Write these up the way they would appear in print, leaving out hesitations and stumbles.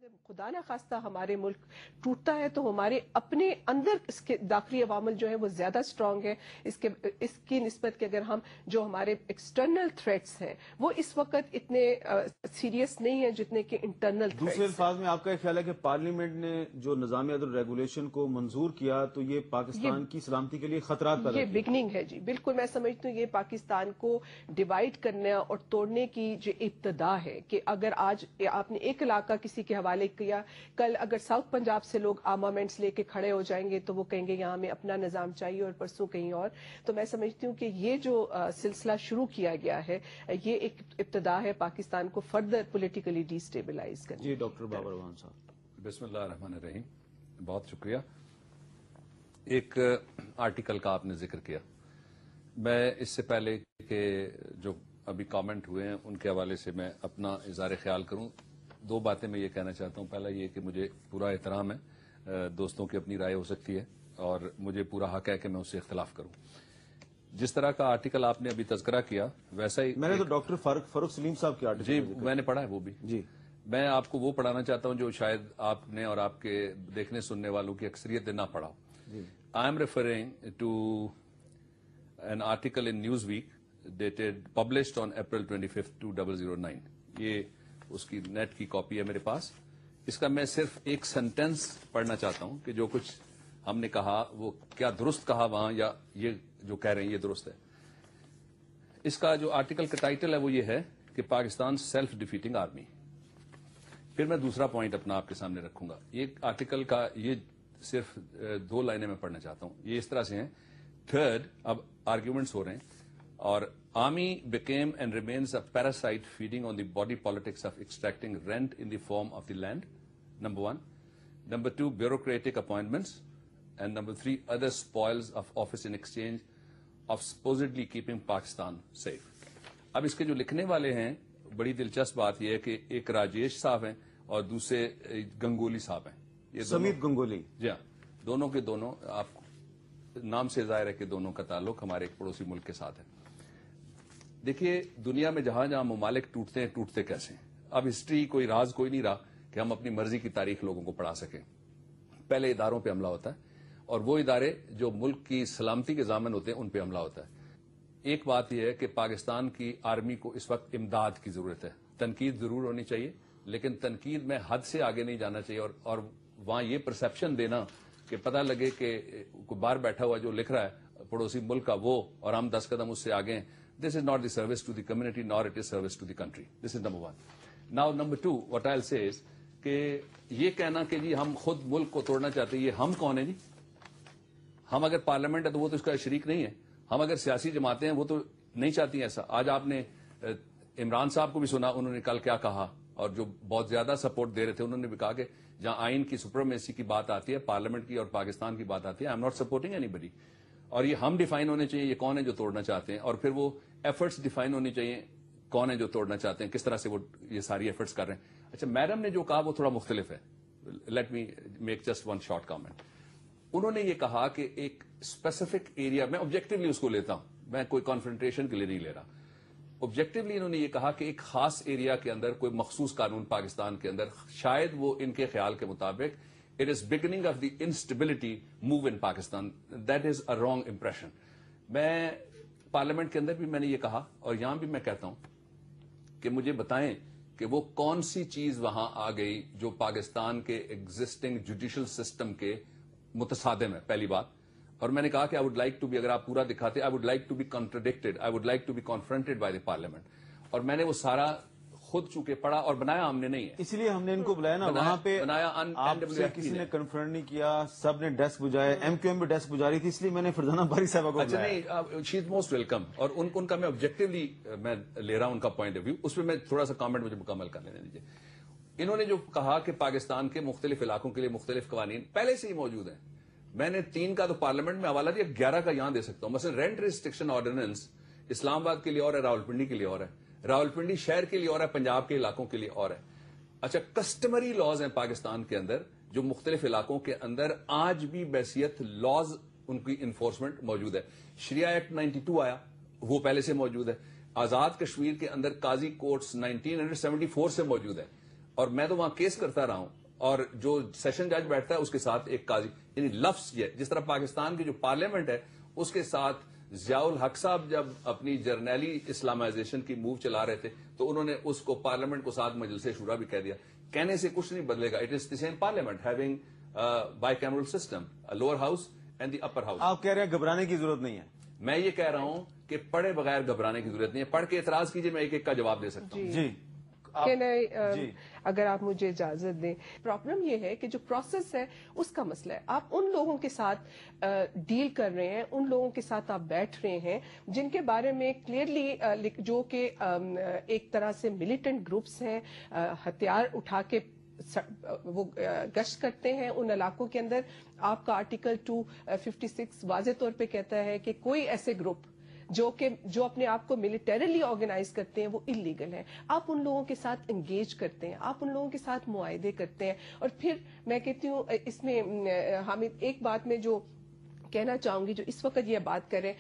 خدا نہ خواستہ ہمارے ملک ٹوٹتا ہے تو ہمارے اپنے اندر اس کے داخلی عوامل جو ہیں وہ زیادہ سٹرونگ ہے اس کی نسبت کہ اگر ہم جو ہمارے ایکسٹرنل تھریٹس ہیں وہ اس وقت اتنے سیریس نہیں ہیں جتنے کہ انٹرنل تھریٹس. دوسرے الفاظ میں آپ کا خیال ہے کہ پارلیمنٹ نے جو نظام عدل ریگولیشن کو منظور کیا تو یہ پاکستان کی سلامتی کے لیے خطرات پیدا یہ بگننگ ہے جی بالکل. میں سمجھتی ہوں یہ پاکستان کو ڈیوائڈ کرنا اور توڑنے کی جو ابتدا ہے کہ اگر آج آپ نے ایک علاقہ کسی کے حوالے کیا, کل اگر ساؤتھ پنجاب سے لوگ آرمامنٹس لے کے کھڑے ہو جائیں گے تو وہ کہیں گے یہاں ہمیں اپنا نظام چاہیے اور پرسوں کہیں اور. تو میں سمجھتی ہوں کہ یہ جو سلسلہ شروع کیا گیا ہے یہ ایک ابتدا ہے پاکستان کو فردر پولیٹیکلی ڈی اسٹیبلائز کرنے. جی ڈاکٹر بابر اعوان صاحب. بسم اللہ الرحمن الرحیم. بہت شکریہ. ایک آرٹیکل کا آپ نے ذکر کیا. میں اس سے پہلے کہ جو ابھی کامنٹ ہوئے ہیں ان کے حوالے سے میں اپنا اظہار خیال کروں, دو باتیں میں یہ کہنا چاہتا ہوں. پہلا یہ کہ مجھے پورا احترام ہے, دوستوں کی اپنی رائے ہو سکتی ہے اور مجھے پورا حق ہے کہ میں اس سے اختلاف کروں. جس طرح کا آرٹیکل آپ نے ابھی تذکرہ کیا ویسا ہی میں نے تو ڈاکٹر فاروق سلیم صاحب کی آرٹیکل جی میں نے پڑھا ہے وہ بھی. جی میں آپ کو وہ پڑھانا چاہتا ہوں جو شاید آپ نے اور آپ کے دیکھنے سننے والوں کی اکثریت نے نہ پڑھا ہو. I'm referring to an article in Newsweek dated published on April 25th 2009. یہ اس کی نیٹ کی کاپی ہے میرے پاس. اس کا میں صرف ایک سینٹینس پڑھنا چاہتا ہوں کہ جو کچھ ہم نے کہا وہ کیا درست کہا وہاں یا یہ جو کہہ رہے ہیں یہ درست ہے. اس کا جو آرٹیکل کا ٹائٹل ہے وہ یہ ہے کہ پاکستان سیلف ڈیفیٹنگ آرمی. پھر میں دوسرا پوائنٹ اپنا آپ کے سامنے رکھوں گا. یہ آرٹیکل کا یہ صرف 2 لائنیں میں پڑھنا چاہتا ہوں. یہ اس طرح سے ہیں. تھرڈ, اب آرگیومنٹس ہو رہے ہیں اور army became and remains a parasite feeding on the body politics of extracting rent in the form of the land, number 1. Number 2, bureaucratic appointments. And number 3, other spoils of office in exchange of supposedly keeping Pakistan safe. اب اس کے جو لکھنے والے ہیں بڑی دلچسپ بات یہ ہے کہ ایک راجیش صاحب ہیں اور دوسرے گنگولی صاحب ہیں. یہ سمیت گنگولی. جی ہاں, دونوں کے دونوں آپ نام سے ظاہر ہے کہ دونوں کا تعلق ہمارے ایک پڑوسی ملک کے ساتھ ہے. دیکھیے دنیا میں جہاں جہاں ممالک ٹوٹتے ہیں ٹوٹتے کیسے ہیں. اب ہسٹری کوئی راز کوئی نہیں رہا کہ ہم اپنی مرضی کی تاریخ لوگوں کو پڑھا سکیں. پہلے اداروں پہ حملہ ہوتا ہے اور وہ ادارے جو ملک کی سلامتی کے ضامن ہوتے ہیں ان پہ حملہ ہوتا ہے. ایک بات یہ ہے کہ پاکستان کی آرمی کو اس وقت امداد کی ضرورت ہے. تنقید ضرور ہونی چاہیے لیکن تنقید میں حد سے آگے نہیں جانا چاہیے اور وہاں یہ پرسپشن دینا کہ پتہ لگے کہ کوئی باہر بیٹھا ہوا جو لکھ رہا ہے پڑوسی ملک کا وہ اور ہم 10 قدم اس سے آگے ہیں. This is not the service to the community nor it is service to the country. This is number 1. Now number 2, what I'll say is کہ یہ کہنا کہ جی ہم خود ملک کو توڑنا چاہتے ہیں, یہ ہم کون ہیں جی؟ ہم اگر پارلیمنٹ ہے تو وہ تو اس کا شریک نہیں ہے. ہم اگر سیاسی جماعتیں ہیں وہ تو نہیں چاہتی ہیں ایسا. آج آپ نے عمران صاحب کو بھی سنا انہوں نے کل کیا کہا اور جو بہت زیادہ سپورٹ دے رہے تھے انہوں نے بھی کہا کہ جہاں آئین کی سپریمیسی کی بات آتی ہے, پارلیمنٹ کی اور پاکستان کی بات آتی ہے, I'm not supporting anybody. اور یہ ہم ڈیفائن ہونے چاہیے یہ کون ہے جو توڑنا چاہتے ہیں اور پھر وہ ایفرٹس ڈیفائن ہونی چاہیے کون ہے جو توڑنا چاہتے ہیں, کس طرح سے وہ یہ ساری ایفرٹس کر رہے ہیں. اچھا میڈم نے جو کہا وہ تھوڑا مختلف ہے. Let me make just one short comment. انہوں نے یہ کہا کہ ایک اسپیسیفک ایریا, میں آبجیکٹولی اس کو لیتا ہوں, میں کوئی کانفرنٹریشن کے لیے نہیں لے رہا. آبجیکٹولی انہوں نے یہ کہا کہ ایک خاص ایریا کے اندر کوئی مخصوص قانون پاکستان کے اندر شاید وہ ان کے خیال کے مطابق it is beginning of the instability move in Pakistan. That is a wrong impression. میں پارلیمنٹ کے اندر بھی میں نے یہ کہا اور یہاں بھی میں کہتا ہوں کہ مجھے بتائیں کہ وہ کون سی چیز وہاں آ گئی جو پاکستان کے ایگزسٹنگ جوڈیشل سسٹم کے متصادم ہے, پہلی بات. اور میں نے کہا کہ I would like to be, اگر آپ پورا دکھاتے I would like to be contradicted, I would like to be confronted by the parliament. اور میں نے وہ سارا خود چونکہ پڑھا اور بنایا ہم نے نہیں ہے, اس لیے ہم نے ان کو بلایا نا. وہاں پہ آپ سے کسی نے کنفرنٹ نہیں کیا, سب نے ڈیسک بجائے, ایم کیو ایم بھی ڈیسک بجا رہی تھی, اس لیے میں نے فرزانہ باری صاحبہ کو اچھا نہیں, شی از موسٹ ویلکم. اور ان کا میں آبجیکٹولی میں لے رہا ہوں ان کا پوائنٹ آف ویو, اس پہ میں تھوڑا سا کامنٹ مجھے مکمل کر لینے دیجیے. انہوں نے جو کہا کہ پاکستان کے مختلف علاقوں کے لیے مختلف قوانین پہلے سے ہی موجود ہیں. میں نے 3 کا تو پارلیمنٹ میں حوالہ دیا, 11 کا یہاں دے سکتا ہوں. مثلا رینٹ ریسٹرکشن آرڈیننس اسلام آباد کے لیے اور ہے, راولپنڈی کے لیے اور ہے, راولپنڈی شہر کے لیے اور ہے, پنجاب کے علاقوں کے لیے اور ہے. اچھا کسٹمری لاز ہیں پاکستان کے اندر جو مختلف علاقوں کے اندر آج بھی بحیثیت لاز ان کی انفورسمنٹ موجود ہے. شریعہ ایکٹ 92 آیا, وہ پہلے سے موجود ہے. آزاد کشمیر کے اندر قاضی کورٹس 1974 سے موجود ہے اور میں تو وہاں کیس کرتا رہا ہوں اور جو سیشن جج بیٹھتا ہے اس کے ساتھ ایک قاضی. یعنی لفظ یہ جس طرح پاکستان کی جو پارلیمنٹ ہے اس کے ساتھ ضیاء الحق صاحب جب اپنی جرنیلی اسلامائزیشن کی موو چلا رہے تھے تو انہوں نے اس کو پارلیمنٹ کو ساتھ مجلس شورا بھی کہہ دیا. کہنے سے کچھ نہیں بدلے گا. It is the same parliament having bicameral system, lower house and the upper house. آپ کہہ رہے ہیں گھبرانے کی ضرورت نہیں ہے. میں یہ کہہ رہا ہوں کہ پڑھے بغیر گھبرانے کی ضرورت نہیں ہے. پڑھ کے اعتراض کیجئے, میں ایک ایک کا جواب دے سکتا ہوں. جی اگر آپ مجھے اجازت دیں. پرابلم یہ ہے کہ جو پروسیس ہے اس کا مسئلہ ہے. آپ ان لوگوں کے ساتھ ڈیل کر رہے ہیں, ان لوگوں کے ساتھ آپ بیٹھ رہے ہیں جن کے بارے میں کلیئرلی جو کہ ایک طرح سے ملیٹنٹ گروپس ہیں, ہتھیار اٹھا کے وہ گشت کرتے ہیں ان علاقوں کے اندر. آپ کا آرٹیکل 256 واضح طور پہ کہتا ہے کہ کوئی ایسے گروپ جو اپنے آپ کو ملیٹریلی آرگنائز کرتے ہیں وہ انلیگل ہیں. آپ ان لوگوں کے ساتھ انگیج کرتے ہیں, آپ ان لوگوں کے ساتھ معاہدے کرتے ہیں. اور پھر میں کہتی ہوں اس میں حامد ایک بات میں جو کہنا چاہوں گی, جو اس وقت یہ بات کریں,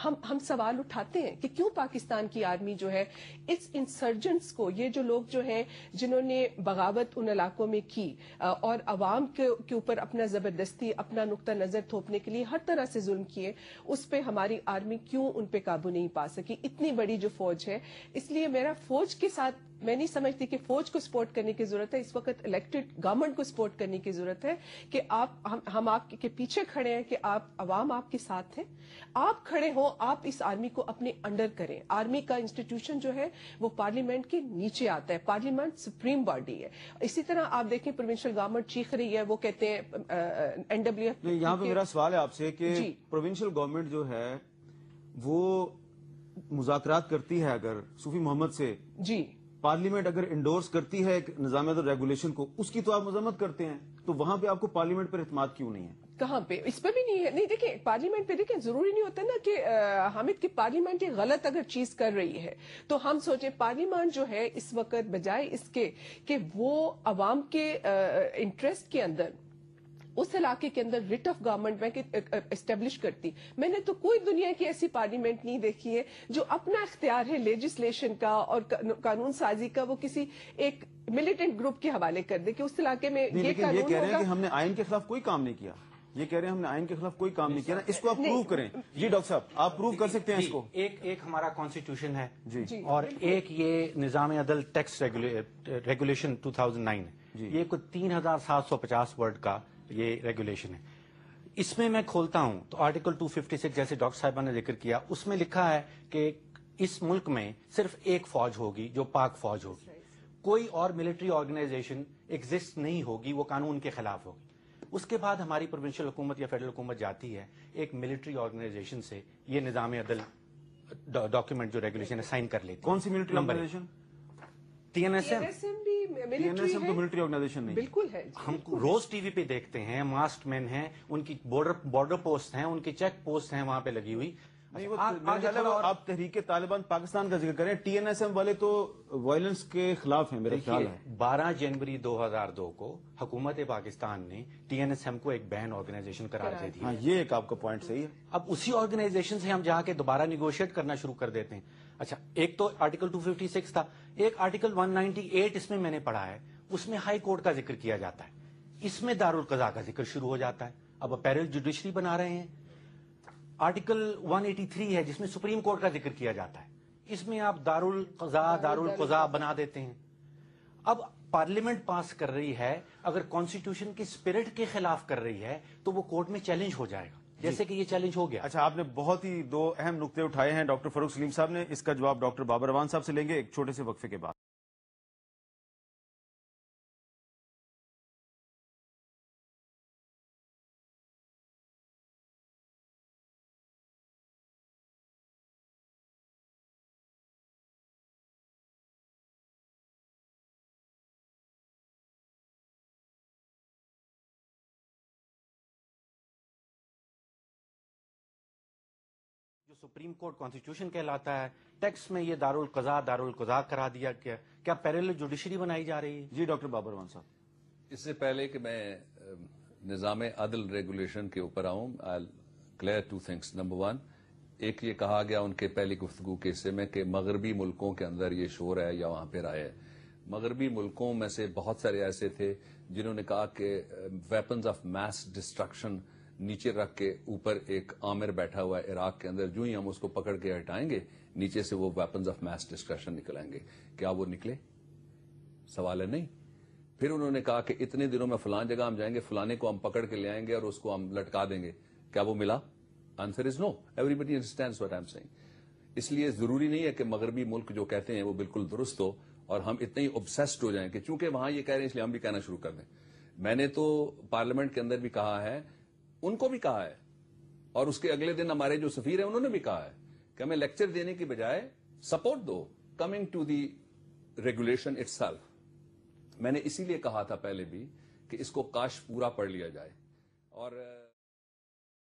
ہم سوال اٹھاتے ہیں کہ کیوں پاکستان کی آرمی جو ہے اس انسرجنٹس کو, یہ جو لوگ جو ہیں جنہوں نے بغاوت ان علاقوں میں کی اور عوام کے اوپر اپنا زبردستی اپنا نقطہ نظر تھوپنے کے لیے ہر طرح سے ظلم کیے, اس پہ ہماری آرمی کیوں ان پہ قابو نہیں پا سکی. اتنی بڑی جو فوج ہے, اس لیے میرا فوج کے ساتھ, میں نہیں سمجھتی کہ فوج کو سپورٹ کرنے کی ضرورت ہے. اس وقت الیکٹڈ گورنمنٹ کو سپورٹ کرنے کی ضرورت ہے کہ ہم آپ کے پیچھے کھڑے ہیں, کہ عوام آپ کے ساتھ ہیں, آپ کھڑے ہوں, آپ اس آرمی کو اپنے انڈر کریں. آرمی کا انسٹیٹیوشن جو ہے وہ پارلیمنٹ کے نیچے آتا ہے, پارلیمنٹ سپریم باڈی ہے. اسی طرح آپ دیکھیں پروونشل گورنمنٹ چیخ رہی ہے, وہ کہتے ہیں NWF. یہاں پہ میرا سوال ہے آپ سے کہ پروونشل گورنمنٹ جو ہے وہ مذاکرات کرتی ہے اگر صوفی محمد سے, جی پارلیمنٹ اگر انڈورس کرتی ہے ایک نظام عدل ریگولیشن کو, اس کی تو آپ مذمت کرتے ہیں, تو وہاں پہ آپ کو پارلیمنٹ پر اعتماد کیوں نہیں ہے؟ کہاں پہ؟ اس پہ بھی نہیں ہے. نہیں دیکھیں, پارلیمنٹ پہ دیکھیں, ضروری نہیں ہوتا نا کہ حامد کی پارلیمنٹ یہ غلط اگر چیز کر رہی ہے تو ہم سوچیں پارلیمنٹ جو ہے اس وقت بجائے اس کے کہ وہ عوام کے انٹرسٹ کے اندر اس علاقے کے اندر ریٹ آف گورنمنٹ میں اسٹیبلش کرتی. میں نے تو کوئی دنیا کی ایسی پارلیمنٹ نہیں دیکھی ہے جو اپنا اختیار ہے لیجسلیشن کا اور قانون سازی کا وہ کسی ایک ملیٹنٹ گروپ کے حوالے کر دے کہ اس علاقے میں یہ لیکن یہ کہہ رہے ہیں کہ ہم نے آئین کے خلاف کوئی کام نہیں کیا. یہ کہہ رہے ہیں ہم نے آئین کے خلاف کوئی کام نہیں کیا نا, اس کو آپ پروو کریں. جی ڈاکٹر صاحب آپ پروو کر سکتے ہیں اس کو. ایک ہمارا کانسٹیٹیوشن ہے اور ایک یہ نظام عدل ٹیکس ریگولیشن 2009 ہے. یہ کوئی 3750 ورڈ کا یہ ریگولیشن ہے. اس میں میں کھولتا ہوں تو آرٹیکل 256 جیسے ڈاکٹر صاحبہ نے ذکر کیا, اس میں لکھا ہے کہ اس ملک میں صرف ایک فوج ہوگی جو پاک فوج ہوگی, کوئی اور ملٹری آرگنائزیشن ایگزسٹ نہیں ہوگی, وہ قانون کے خلاف ہوگی. اس کے بعد ہماری پروونشل حکومت یا فیڈرل حکومت جاتی ہے ایک ملٹری آرگنائزیشن سے یہ نظام عدل ڈاکیومنٹ جو ریگولیشن ہے سائن کر لیتی. کون سی ملٹری آرگنائزیشن؟ TNSM. TNSM تو ملٹری آرگنائزیشن نہیں بالکل ہے. ہم روز ٹی وی پہ دیکھتے ہیں, ماسٹ مین ہیں, ان کی بارڈر پوسٹ ہیں, ان کی چیک پوسٹ ہیں وہاں پہ لگی ہوئی. آپ تحریک طالبان پاکستان کا ذکر کریں, TNSM والے تو وائلنس کے خلاف ہیں میرے خیال ہے. 12 جنوری 2002 کو حکومت پاکستان نے TNSM کو ایک بین آرگنائزیشن قرار دے دی. ہاں یہ ایک آپ کا پوائنٹ صحیح ہے. اب اسی آرگنائزیشن سے ہم جا کے دوبارہ نیگوشیٹ کرنا شروع کر دیتے ہیں. اچھا, ایک تو آرٹیکل 256 تھا, ایک آرٹیکل 198 اس میں میں نے پڑھا ہے, اس میں ہائی کورٹ کا ذکر کیا جاتا ہے, اس میں دارالقضاء کا ذکر شروع ہو جاتا ہے. اب پیرل جوڈیشری بنا رہے ہیں. آرٹیکل 183 ہے جس میں سپریم کورٹ کا ذکر کیا جاتا ہے, اس میں آپ دارالقضاء بنا دیتے ہیں. اب پارلیمنٹ پاس کر رہی ہے, اگر کانسٹیٹیوشن کی اسپرٹ کے خلاف کر رہی ہے تو وہ کورٹ میں چیلنج ہو جائے گا, جیسے کہ یہ چیلنج ہو گیا. اچھا, آپ نے بہت ہی 2 اہم نقطے اٹھائے ہیں ڈاکٹر فاروق سلیم صاحب نے. اس کا جواب ڈاکٹر بابر روان صاحب سے لیں گے ایک چھوٹے سے وقفے کے بعد. جو سپریم کورٹ کانسٹیٹیوشن کہلاتا ہے, ٹیکس میں یہ دارالقضاء کرا دیا گیا. کیا پیرل جوڈیشری بنائی جا رہی ہے؟ جی ڈاکٹر بابر روان صاحب. اس سے پہلے کہ میں نظام عدل ریگولیشن کے اوپر آؤں, کلیئر 2 things. نمبر 1, ایک یہ کہا گیا ان کے پہلی گفتگو کے حصے میں کہ مغربی ملکوں کے اندر یہ شور ہے یا وہاں پہ رائے ہے. مغربی ملکوں میں سے بہت سارے ایسے تھے جنہوں نے کہا کہ ویپنز آف میس ڈسٹرکشن نیچے رکھ کے اوپر ایک عامر بیٹھا ہوا ہے عراق کے اندر، جو ہی ہم اس کو پکڑ کے ہٹائیں گے نیچے سے وہ ویپنز آف میس ڈسٹرکشن نکلیں گے. کیا وہ نکلے؟ سوال ہے نہیں. پھر انہوں نے کہا کہ اتنے دنوں میں فلان جگہ ہم جائیں گے، فلانے کو ہم پکڑ کے لے آئیں گے اور اس کو ہم لٹکا دیں گے. کیا وہ ملا؟ Answer is no. Everybody understands what I'm saying. اس لیے ضروری نہیں ہے کہ مغربی ملک جو کہتے ہیں وہ بالکل درست ہو اور ہم اتنے ہی اوبسیسڈ ہو جائیں کہ چونکہ وہاں یہ کہہ رہے ہیں اس لیے ہم بھی کہنا شروع کر دیں. میں نے تو پارلیمنٹ کے اندر بھی کہا ہے، ان کو بھی کہا ہے، اور اس کے اگلے دن ہمارے جو سفیر ہیں انہوں نے بھی کہا ہے کہ ہمیں لیکچر دینے کی بجائے سپورٹ دو coming to the regulation itself. میں نے اسی لیے کہا تھا پہلے بھی کہ اس کو کاش پورا پڑھ لیا جائے. اور